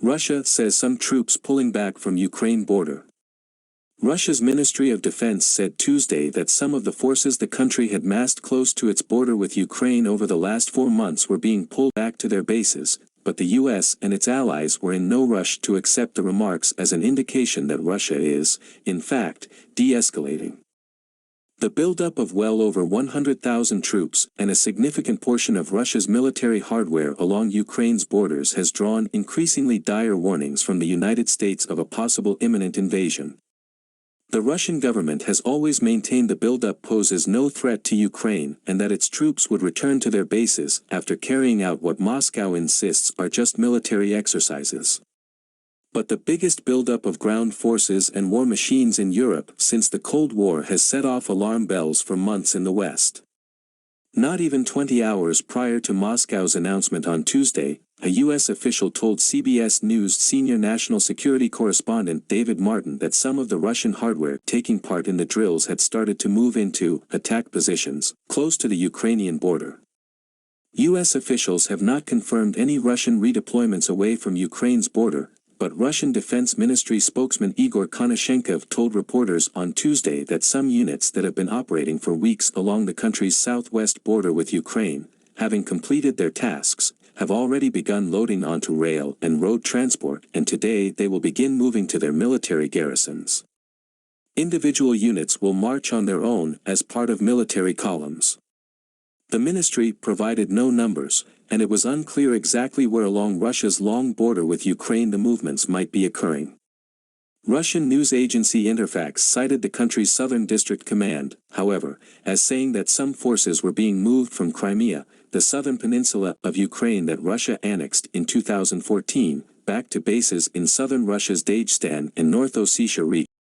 Russia says some troops pulling back from Ukraine border. Russia's Ministry of Defense said Tuesday that some of the forces the country had massed close to its border with Ukraine over the last 4 months were being pulled back to their bases, but the US and its allies were in no rush to accept the remarks as an indication that Russia is, in fact, de-escalating. The buildup of well over 100,000 troops and a significant portion of Russia's military hardware along Ukraine's borders has drawn increasingly dire warnings from the United States of a possible imminent invasion. The Russian government has always maintained the buildup poses no threat to Ukraine and that its troops would return to their bases after carrying out what Moscow insists are just military exercises. But the biggest buildup of ground forces and war machines in Europe since the Cold War has set off alarm bells for months in the West. Not even 20 hours prior to Moscow's announcement on Tuesday, a U.S. official told CBS News senior national security correspondent David Martin that some of the Russian hardware taking part in the drills had started to move into attack positions close to the Ukrainian border. U.S. officials have not confirmed any Russian redeployments away from Ukraine's border, but Russian Defense Ministry spokesman Igor Konashenkov told reporters on Tuesday that some units that have been operating for weeks along the country's southwest border with Ukraine, having completed their tasks, have already begun loading onto rail and road transport, and today they will begin moving to their military garrisons. Individual units will march on their own as part of military columns. The ministry provided no numbers, and it was unclear exactly where along Russia's long border with Ukraine the movements might be occurring. Russian news agency Interfax cited the country's Southern District Command, however, as saying that some forces were being moved from Crimea, the southern peninsula of Ukraine that Russia annexed in 2014, back to bases in southern Russia's Dagestan and North Ossetia region.